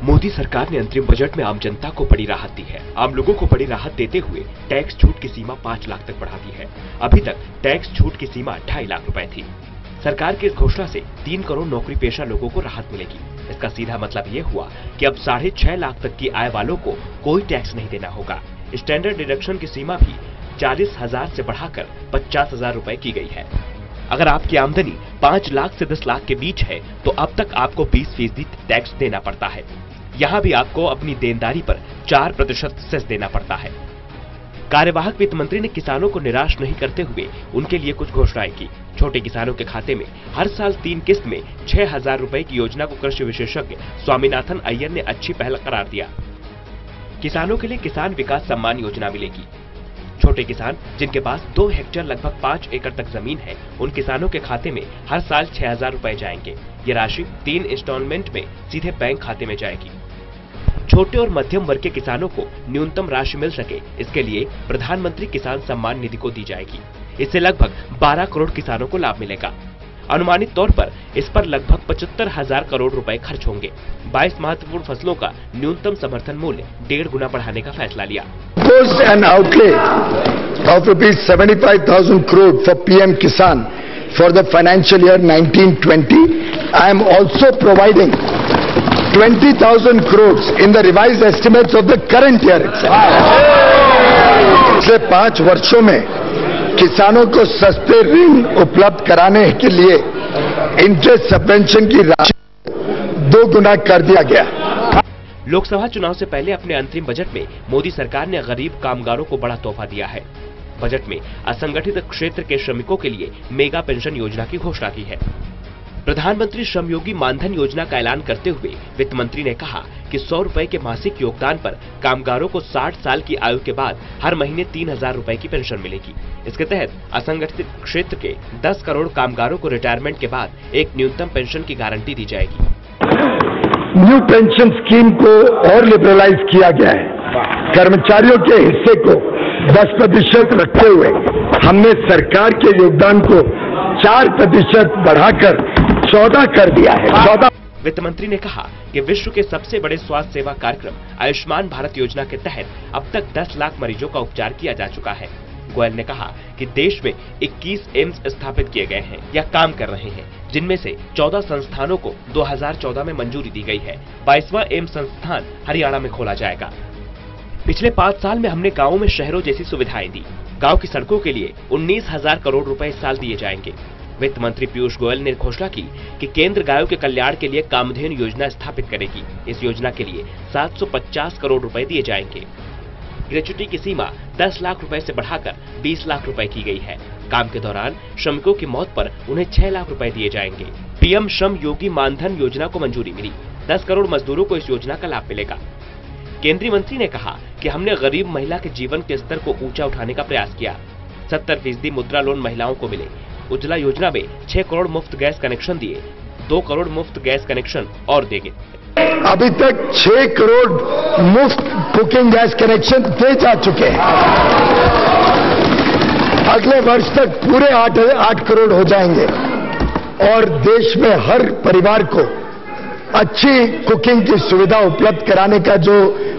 मोदी सरकार ने अंतरिम बजट में आम जनता को बड़ी राहत दी है। आम लोगों को बड़ी राहत देते हुए टैक्स छूट की सीमा 5 लाख तक बढ़ा दी है। अभी तक टैक्स छूट की सीमा 2.5 लाख रुपए थी। सरकार की इस घोषणा से 3 करोड़ नौकरी पेशा लोगों को राहत मिलेगी। इसका सीधा मतलब ये हुआ कि अब 6.5 लाख तक की आय वालों को कोई टैक्स नहीं देना होगा। स्टैंडर्ड डिडक्शन की सीमा भी 40,000 से बढ़ाकर 50,000 रुपए की गई है। अगर आपकी आमदनी 5 लाख से 10 लाख के बीच है तो अब तक आपको 20% टैक्स देना पड़ता है। यहाँ भी आपको अपनी देनदारी पर 4% सेस देना पड़ता है। कार्यवाहक वित्त मंत्री ने किसानों को निराश नहीं करते हुए उनके लिए कुछ घोषणाएं की। छोटे किसानों के खाते में हर साल 3 किस्त में 6,000 रुपए की योजना को कृषि विशेषज्ञ स्वामीनाथन अय्यर ने अच्छी पहल करार दिया। किसानों के लिए किसान विकास सम्मान योजना मिलेगी। छोटे किसान जिनके पास 2 हेक्टेयर लगभग 5 एकड़ तक जमीन है, उन किसानों के खाते में हर साल 6,000 रुपए जाएंगे। ये राशि 3 इंस्टॉलमेंट में सीधे बैंक खाते में जाएगी। छोटे और मध्यम वर्ग के किसानों को न्यूनतम राशि मिल सके, इसके लिए प्रधानमंत्री किसान सम्मान निधि को दी जाएगी। इससे लगभग 12 करोड़ किसानों को लाभ मिलेगा। अनुमानित तौर पर इस पर लगभग 75,000 करोड़ रुपए खर्च होंगे। 22 महत्वपूर्ण फसलों का न्यूनतम समर्थन मूल्य 1.5 गुना बढ़ाने का फैसला लिया। An outlay of ₹75,000 crore for PM Kisan for the financial year 1920. I am also providing 20,000 crores in the revised estimates of the current year itself. पिछले 5 वर्षों में किसानों को सस्ते ऋण उपलब्ध कराने के लिए इंटरेस्ट सबवेंशन की राशि 2 गुना कर दिया गया। लोकसभा चुनाव से पहले अपने अंतरिम बजट में मोदी सरकार ने गरीब कामगारों को बड़ा तोहफा दिया है। बजट में असंगठित क्षेत्र के श्रमिकों के लिए मेगा पेंशन योजना की घोषणा की है। प्रधानमंत्री श्रम योगी मानधन योजना का ऐलान करते हुए वित्त मंत्री ने कहा कि 100 रुपए के मासिक योगदान पर कामगारों को 60 साल की आयु के बाद हर महीने 3,000 रुपए की पेंशन मिलेगी। इसके तहत असंगठित क्षेत्र के 10 करोड़ कामगारों को रिटायरमेंट के बाद एक न्यूनतम पेंशन की गारंटी दी जाएगी। न्यू पेंशन स्कीम को और लिबरलाइज किया गया है। कर्मचारियों के हिस्से को 10% रखते हुए हमने सरकार के योगदान को 4% बढ़ाकर 14 कर दिया है। 14। वित्त मंत्री ने कहा कि विश्व के सबसे बड़े स्वास्थ्य सेवा कार्यक्रम आयुष्मान भारत योजना के तहत अब तक 10 लाख मरीजों का उपचार किया जा चुका है। गोयल ने कहा कि देश में 21 एम्स स्थापित किए गए हैं या काम कर रहे हैं, जिनमें से 14 संस्थानों को 2014 में मंजूरी दी गई है। 22वां एम्स संस्थान हरियाणा में खोला जाएगा। पिछले 5 साल में हमने गाँवों में शहरों जैसी सुविधाएं दी। गाँव की सड़कों के लिए 19,000 करोड़ रुपए इस साल दिए जाएंगे। वित्त मंत्री पीयूष गोयल ने घोषणा की कि केंद्र गायों के कल्याण के लिए कामधेनु योजना स्थापित करेगी। इस योजना के लिए 750 करोड़ रुपए दिए जाएंगे। ग्रेच्युटी की सीमा 10 लाख रुपए से बढ़ाकर 20 लाख रुपए की गई है। काम के दौरान श्रमिकों की मौत पर उन्हें 6 लाख रुपए दिए जाएंगे। पीएम श्रम योगी मानधन योजना को मंजूरी मिली। 10 करोड़ मजदूरों को इस योजना का लाभ मिलेगा। केंद्रीय मंत्री ने कहा कि हमने गरीब महिला के जीवन के स्तर को ऊंचा उठाने का प्रयास किया। 70% मुद्रा लोन महिलाओं को मिले। उज्ज्वला योजना में 6 करोड़ मुफ्त गैस कनेक्शन दिए। 2 करोड़ मुफ्त गैस कनेक्शन और देंगे। अभी तक 6 करोड़ मुफ्त कुकिंग गैस कनेक्शन दे जा चुके हैं। अगले वर्ष तक पूरे 8 करोड़ हो जाएंगे और देश में हर परिवार को अच्छी कुकिंग की सुविधा उपलब्ध कराने का जो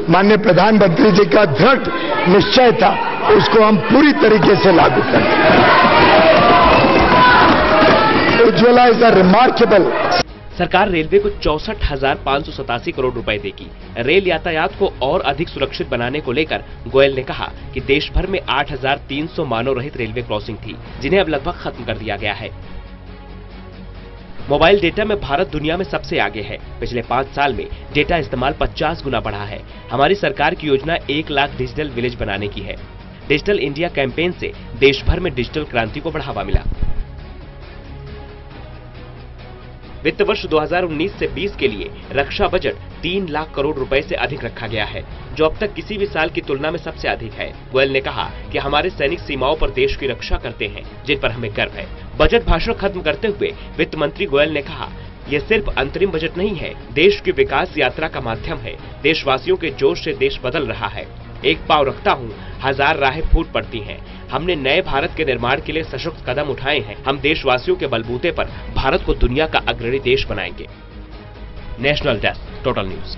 माननीय प्रधानमंत्री जी का दृढ़ निश्चय था, उसको हम पूरी तरीके से लागू करें। Ujjwala is a remarkable. सरकार रेलवे को 64,587 करोड़ रुपए देगी। रेल यातायात को और अधिक सुरक्षित बनाने को लेकर गोयल ने कहा कि देश भर में 8,300 मानव रहित रेलवे क्रॉसिंग थी, जिन्हें अब लगभग खत्म कर दिया गया है। मोबाइल डेटा में भारत दुनिया में सबसे आगे है। पिछले 5 साल में डेटा इस्तेमाल 50 गुना बढ़ा है। हमारी सरकार की योजना 1 लाख डिजिटल विलेज बनाने की है। डिजिटल इंडिया कैंपेन से देश भर में डिजिटल क्रांति को बढ़ावा मिला। वित्त वर्ष 2019 से 20 के लिए रक्षा बजट 3 लाख करोड़ रुपए से अधिक रखा गया है, जो अब तक किसी भी साल की तुलना में सबसे अधिक है। गोयल ने कहा कि हमारे सैनिक सीमाओं पर देश की रक्षा करते हैं, जिन पर हमें गर्व है। बजट भाषण खत्म करते हुए वित्त मंत्री गोयल ने कहा, यह सिर्फ अंतरिम बजट नहीं है, देश की विकास यात्रा का माध्यम है। देशवासियों के जोश से देश बदल रहा है। एक पांव रखता हूँ, 1000 राहें फूट पड़ती हैं। हमने नए भारत के निर्माण के लिए सशक्त कदम उठाए हैं। हम देशवासियों के बलबूते पर भारत को दुनिया का अग्रणी देश बनाएंगे। National desk, total news.